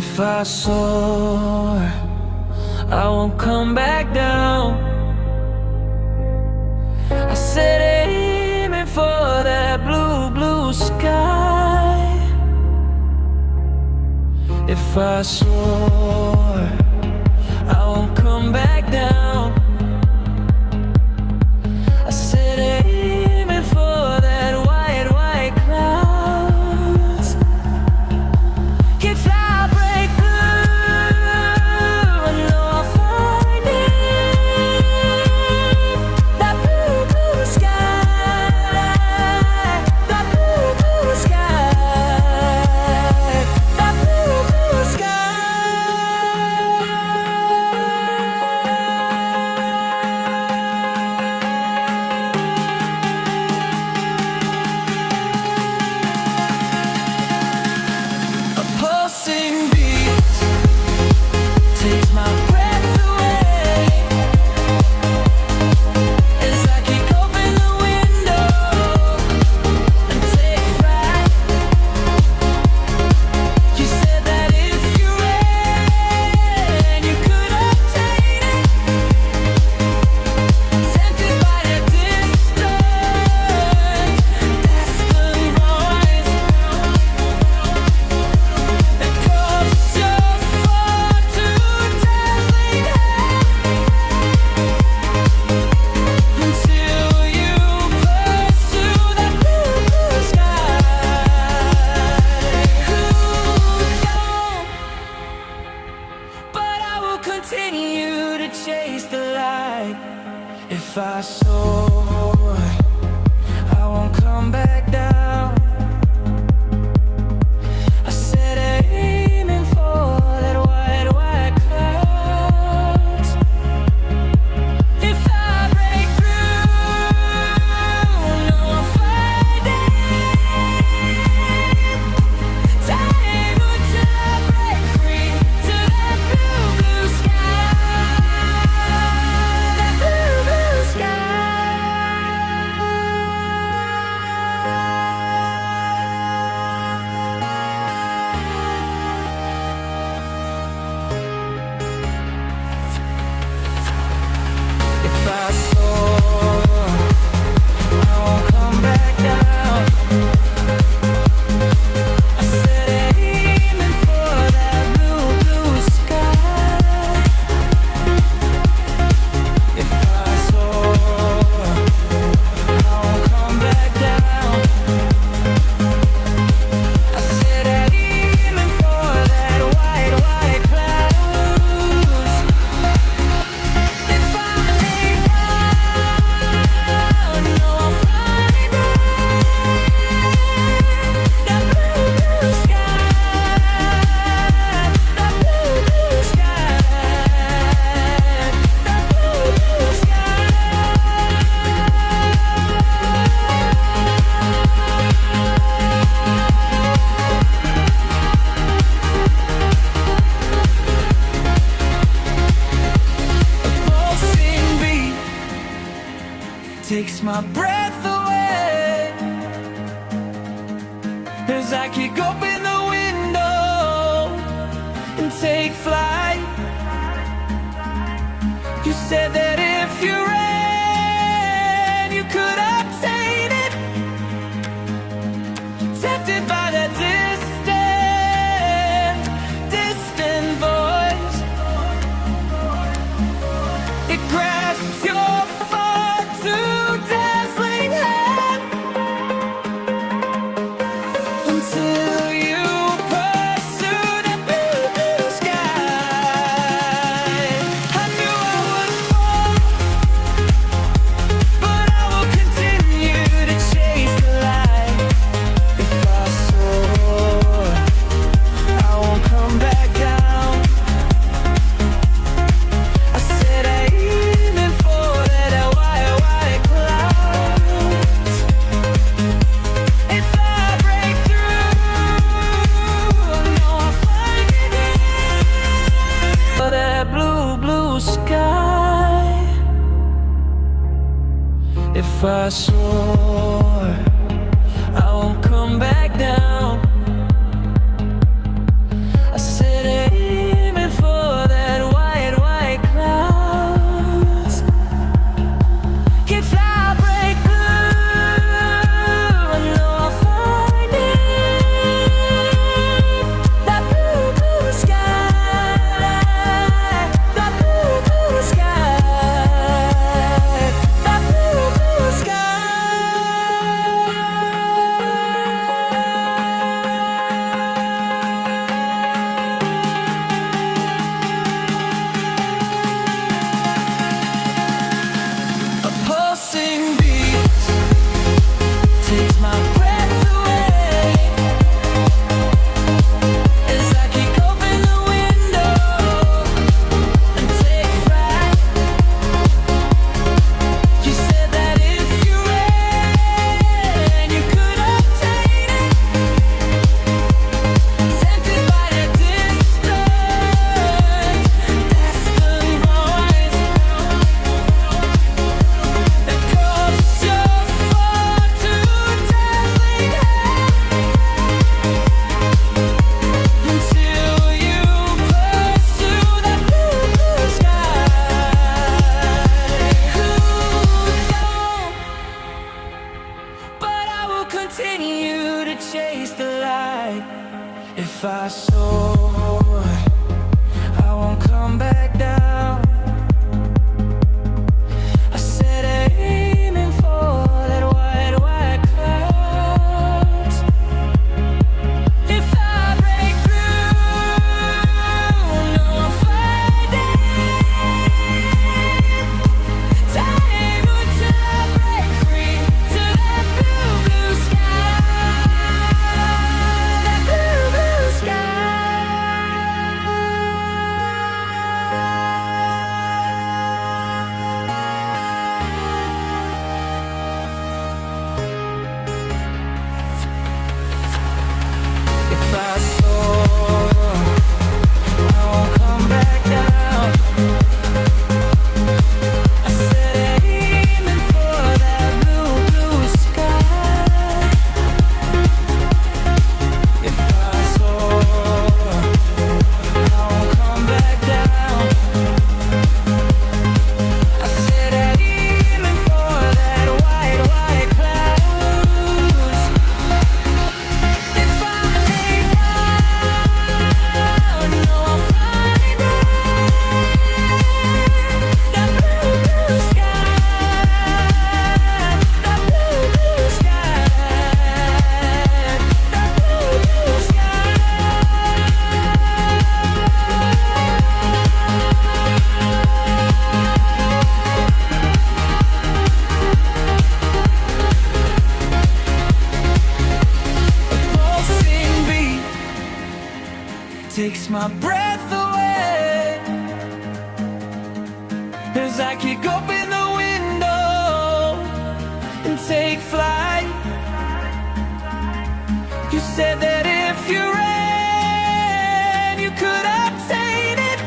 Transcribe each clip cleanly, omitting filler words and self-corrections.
If I soar, I won't come back down. I said aiming for that blue, blue sky. If I soar, I won't come back down. I said aiming for that white, white clouds. Can fly, break through, I know I'll find it. That blue, blue sky. That blue, blue sky. That blue, blue sky. A pulsing beat takes my breath away as I kick open the window and take flight. You said that if you ran, you could obtain it. Tempted by the distant voice that calls your far too dazzling until you pursue that blue, blue sky. Who's gone? But I will continue to chase the light. If I soar, I won't come back down. I said aiming for that white, white clouds. If I break through, no, I'll find it. Time until I break free to that blue, blue sky. That blue, blue sky. If I soar, I won't come back down. I said aiming for that blue, blue sky. If I soar, I won't come back down. I said aiming for that white, white clouds. If I lay down, no, I'll find it. That blue, blue sky. That blue, blue sky. That blue, blue sky. A pulsing beat takes my breath away as I kick open the window and take flight. You said that if you ran, you could obtain it. Tempted by that distant voice. It grasps your far too dazzling hand until you pursue that blue, blue sky. I knew I would fall, but I will continue to chase the light. If I soar, I won't come back down. I said aiming for that white, white clouds. If I break through, I know I'll find it. For that blue, blue sky. If I soar, I won't come back down. I said my breath away as I kick open the window and take flight. You said that if you ran, you could obtain it.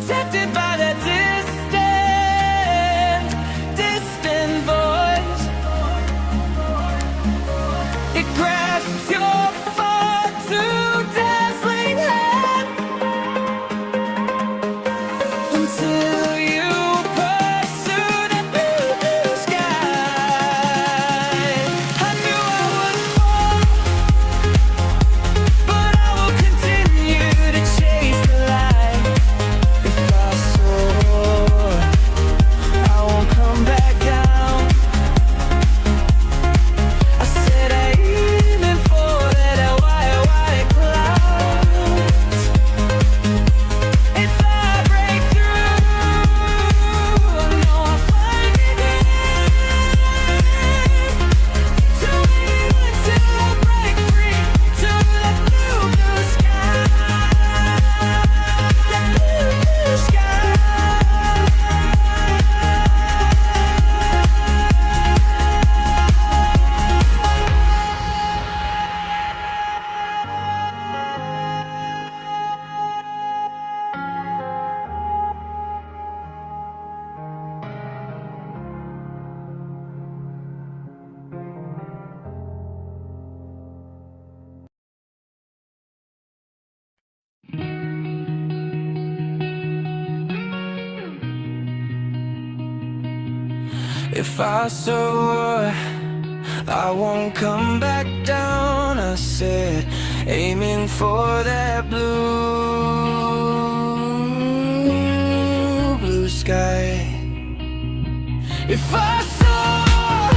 Tempted by that distant voice, it grasps your far too dazzling hand until you pursue the blue sky. I knew I would fall, but I will continue to chase the light. If I soar, I won't come back down. I said aiming for that white clouds. If I break through, I know I'll find it here. To aim until I break free to the blue sky. The blue sky. If I soar, I won't come back down. I said, aiming for that blue sky. If I soar,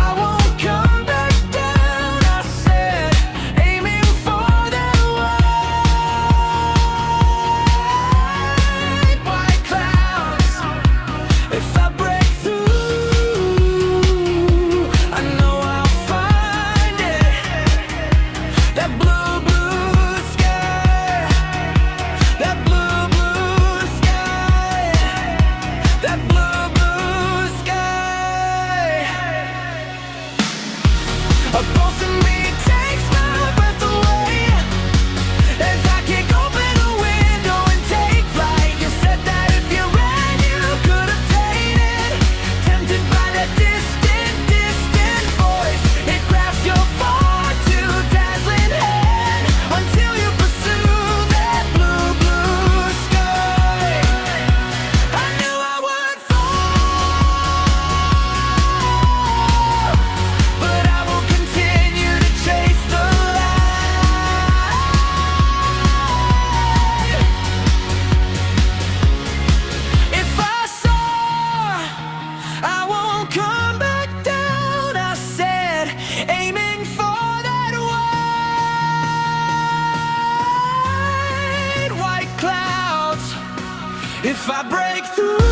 I won't come back down. I said, aiming for that white clouds. If I break through, I know I'll find it. That blue sky. That blue sky. That blue sky. A pulse in me takes my breath away as I kick open a window and take flight. You said that if you ran, you could obtain it. Tempted by that distant voice, it grabs your far too dazzling hand until you pursue that blue sky. I knew I would fall, but I will continue to chase the light. If I soar, I won't come back down. I said, aiming for that white clouds. If I break through,